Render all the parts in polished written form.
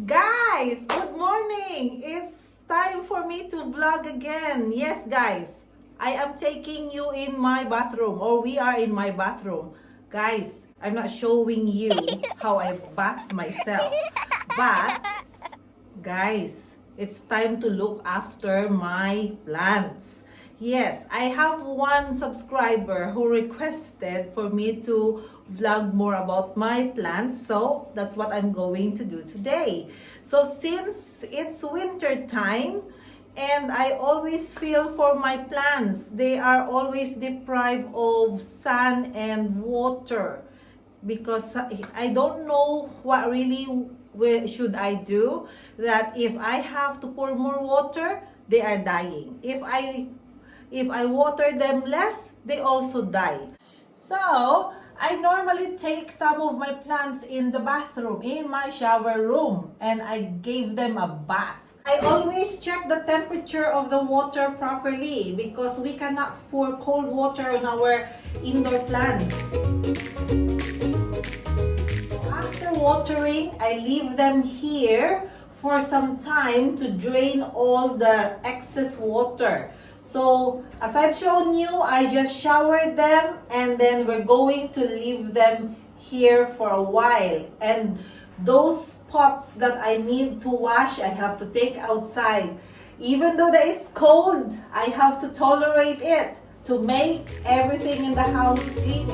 Guys, good morning. It's time for me to vlog again. Yes, guys, I am taking you in my bathroom, or we are in my bathroom. Guys, I'm not showing you how I bath myself, but guys, it's time to look after my plants. Yes, I have one subscriber who requested for me to vlog more about my plants, so that's what I'm going to do today. So since it's winter time and I always feel for my plants, they are always deprived of sun and water because I don't know what really should I do, that if I have to pour more water, they are dying. If I water them less, they also die. So I normally take some of my plants in the bathroom, in my shower room, and I gave them a bath. I always check the temperature of the water properly because we cannot pour cold water on our indoor plants. After watering, I leave them here for some time to drain all the excess water. So as I've shown you, I just showered them and then we're going to leave them here for a while. And those pots that I need to wash, I have to take outside. Even though that it's cold, I have to tolerate it to make everything in the house clean.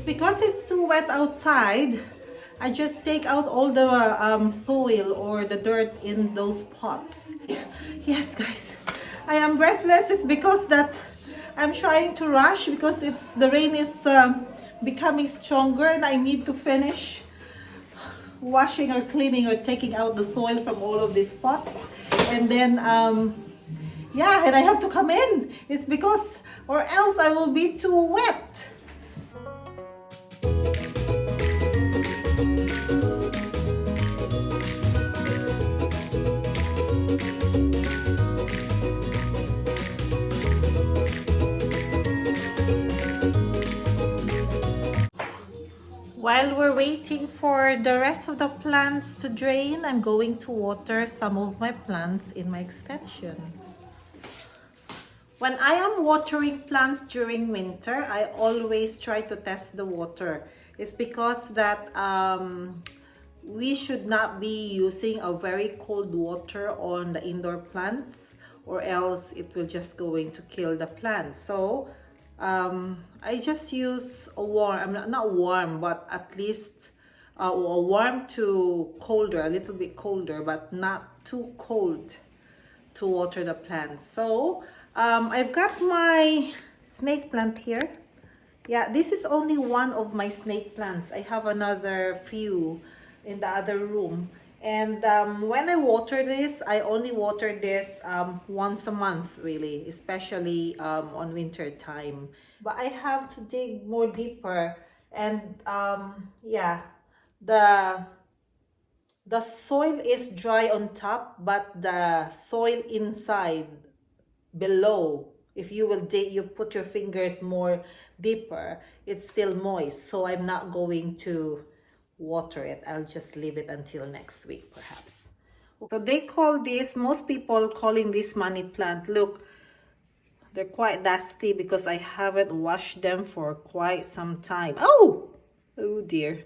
Because it's too wet outside, I just take out all the soil or the dirt in those pots. Yes, guys, I am breathless. It's because that I'm trying to rush because the rain is becoming stronger and I need to finish washing or cleaning or taking out the soil from all of these pots. And then yeah, and I have to come in. It's because, or else I will be too wet. While we're waiting for the rest of the plants to drain, I'm going to water some of my plants in my extension. When I am watering plants during winter, I always try to test the water. It's because that we should not be using a very cold water on the indoor plants, or else it will just going to kill the plants. So I just use a warm, not warm, but at least a warm to colder, a little bit colder, but not too cold to water the plants. So I've got my snake plant here. Yeah, this is only one of my snake plants. I have another few in the other room. And when I water this, I only water this once a month, really, especially on winter time. But I have to dig more deeper. And yeah, the soil is dry on top, but the soil inside, below, if you will dig, you put your fingers more deeper, it's still moist. So I'm not going to water it. I'll just leave it until next week perhaps. So they call this, most people calling this money plant. Look, they're quite dusty because I haven't washed them for quite some time. Oh dear.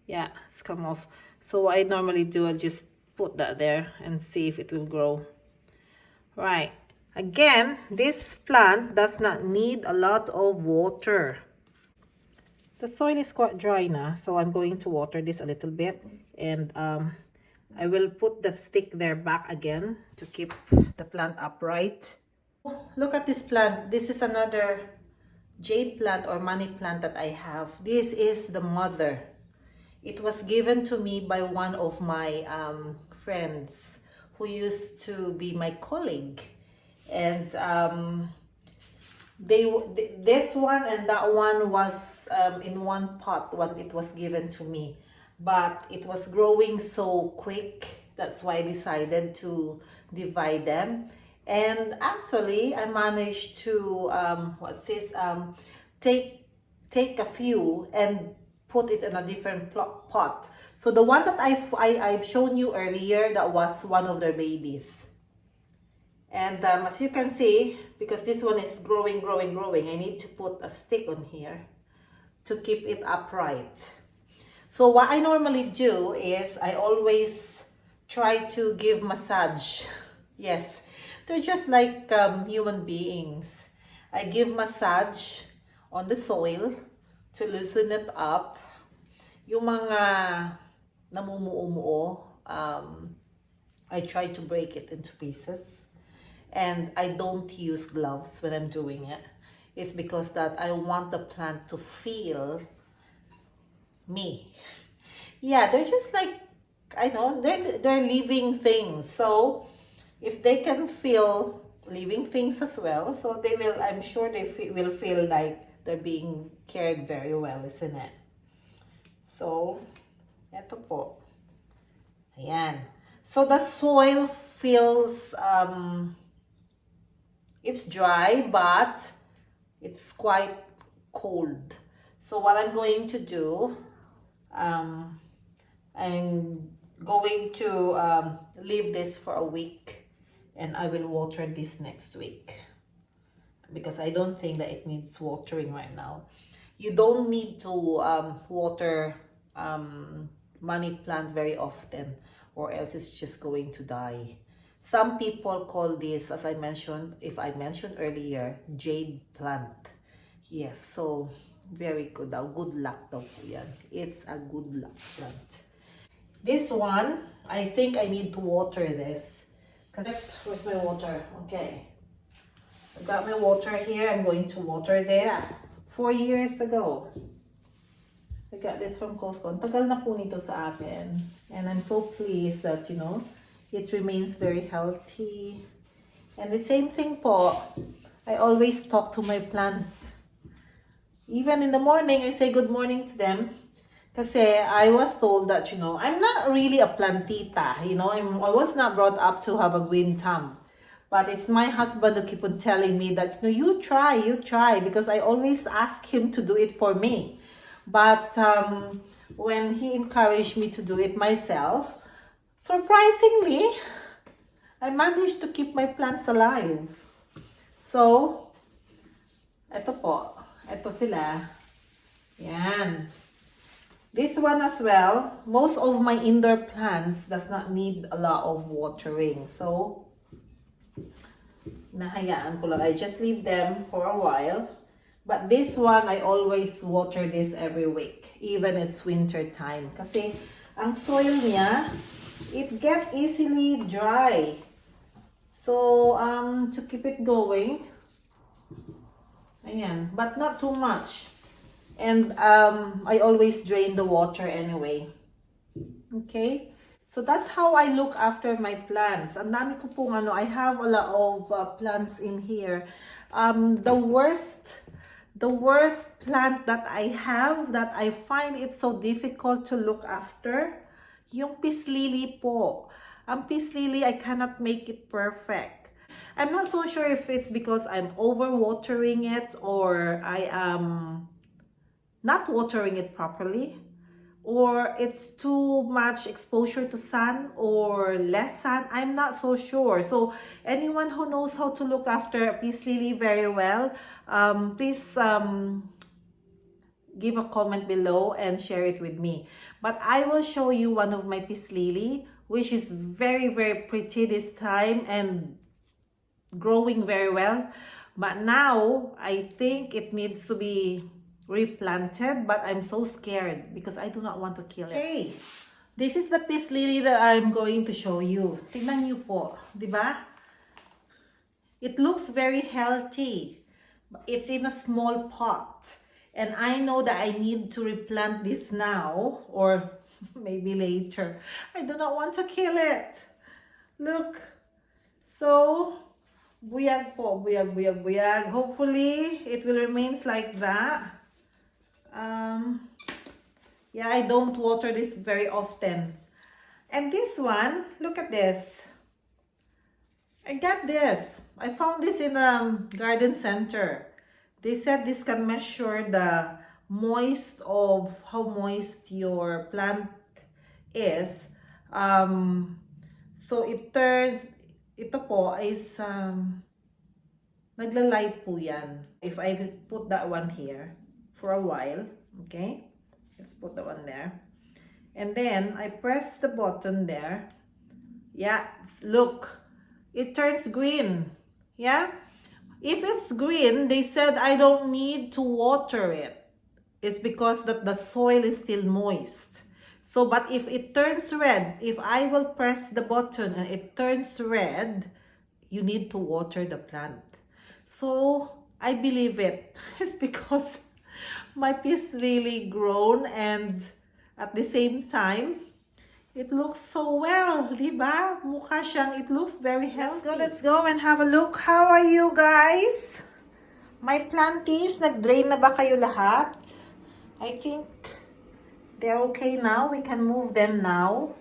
Yeah, it's come off. So what I normally do, I just put that there and see if it will grow. Right. Again, this plant does not need a lot of water. The soil is quite dry now, so I'm going to water this a little bit. And I will put the stick there back again to keep the plant upright. Look at this plant. This is another jade plant or money plant that I have. This is the mother. It was given to me by one of my friends who used to be my colleague. And this one and that one was in one pot when it was given to me, but it was growing so quick, that's why I decided to divide them. And actually, I managed to take a few and put it in a different pot. So the one that I've shown you earlier, that was one of their babies. And as you can see, because this one is growing, I need to put a stick on here to keep it upright. So what I normally do is I always try to give massage. Yes, they're just like human beings. I give massage on the soil to loosen it up. Yung mga namumuo-muo, I try to break it into pieces. And I don't use gloves when I'm doing it. It's because that I want the plant to feel me. Yeah, they're just like, I know, they're living things. So if they can feel living things as well, so they will, I'm sure they will feel like they're being cared very well, isn't it? So, eto po. Ayan. So the soil feels, it's dry, but it's quite cold. So what I'm going to do, I'm going to leave this for a week, and I will water this next week because I don't think that it needs watering right now. You don't need to water money plant very often, or else it's just going to die. Some people call this, as I mentioned, if I mentioned earlier, jade plant. Yes, so very good. Good luck daw po yan. It's a good luck plant. This one, I think I need to water this. Where's my water? Okay. I got my water here. I'm going to water this. 4 years ago. I got this from Costco. Tagal na po nito sa akin. And I'm so pleased that, you know, it remains very healthy. And the same thing po, I always talk to my plants. Even in the morning, I say good morning to them. Kasi I was told that, you know, I'm not really a plantita. You know, I was not brought up to have a green thumb. But it's my husband who keep on telling me that, no, you try. Because I always ask him to do it for me. But when he encouraged me to do it myself, surprisingly, I managed to keep my plants alive. So, eto po. Eto sila. Yan. This one as well, most of my indoor plants does not need a lot of watering. So, nahayaan ko lang. I just leave them for a while. But this one, I always water this every week, even it's winter time. Kasi ang soil niya, it get easily dry. So, to keep it going, ayan, but not too much. And I always drain the water anyway. Okay? So that's how I look after my plants. Ang dami ko pong I have a lot of plants in here. The worst plant that I have that I find it so difficult to look after, yung peace lily po. Ang peace lily, I cannot make it perfect. I'm not so sure if it's because I'm over-watering it or I am not watering it properly, or it's too much exposure to sun or less sun. I'm not so sure. So anyone who knows how to look after peace lily very well, please give a comment below and share it with me. But I will show you one of my peace lily, which is very, very pretty this time and growing very well. But now I think it needs to be replanted, but I'm so scared because I do not want to kill it. Okay, this is the peace lily that I'm going to show you. Tingnan niyo po, di ba? It looks very healthy. It's in a small pot. And I know that I need to replant this now or maybe later. I do not want to kill it. Look. So, buyag po, buyag. Hopefully, it will remain like that. Yeah, I don't water this very often. And this one, look at this. I got this. I found this in a garden center. They said this can measure the how moist your plant is. So ito po is nagla-light po yan. If I put that one here for a while, okay? Let's put that one there. And then I press the button there. Yeah, look. It turns green. Yeah? If it's green, they said I don't need to water it. It's because that the soil is still moist. So, but if it turns red, if I will press the button and it turns red, you need to water the plant. So, I believe it. It's because my piece really grown, and at the same time, it looks so well, diba? Mukha siyang, it looks very healthy. Let's go and have a look. How are you guys? My planties, nag-drain na ba kayo lahat? I think they're okay now. We can move them now.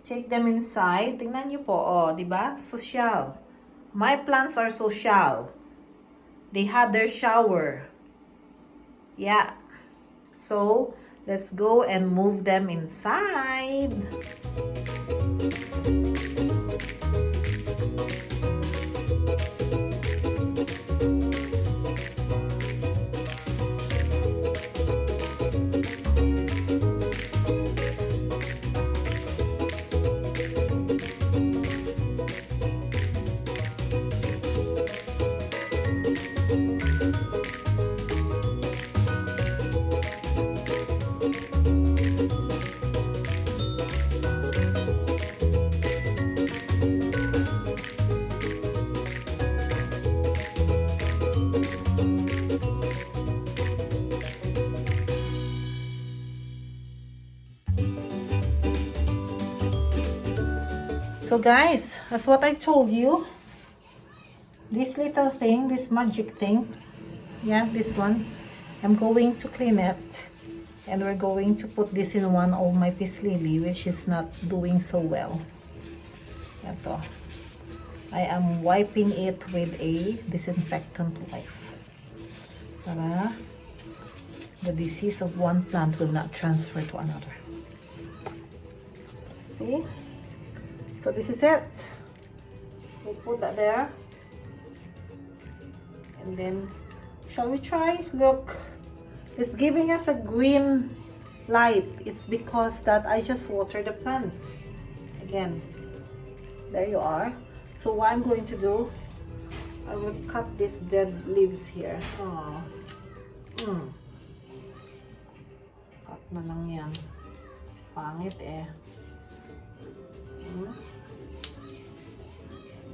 Take them inside. Tingnan niyo po, oh, diba? Social. My plants are social. They had their shower. Yeah. So, let's go and move them inside. So guys, that's what I told you. This little thing, this magic thing, yeah, this one, I'm going to clean it, and we're going to put this in one of my peace lily, which is not doing so well. Ito. I am wiping it with a disinfectant wipe para the disease of one plant will not transfer to another. See? So this is it. We put that there. And then, shall we try? Look, it's giving us a green light. It's because that I just watered the plants. Again, there you are. So what I'm going to do, I will cut these dead leaves here. Oh. Cut na lang yan. Pangit eh.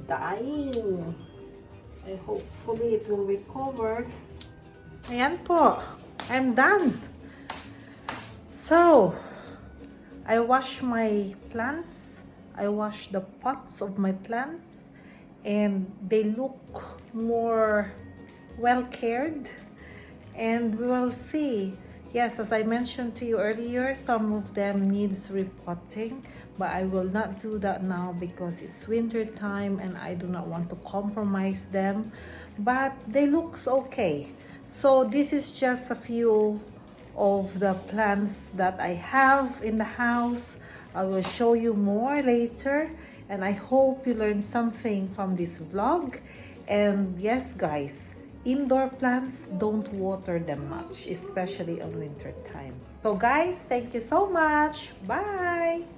Dying. Hopefully it will recover. Ayan po. I'm done. So, I wash my plants. I wash the pots of my plants. And they look more well cared. And we will see. Yes, as I mentioned to you earlier, some of them needs repotting. But I will not do that now because it's winter time and I do not want to compromise them. But they looks okay. So this is just a few of the plants that I have in the house. I will show you more later. And I hope you learned something from this vlog. And yes guys, indoor plants, don't water them much, especially on winter time. So guys, thank you so much. Bye!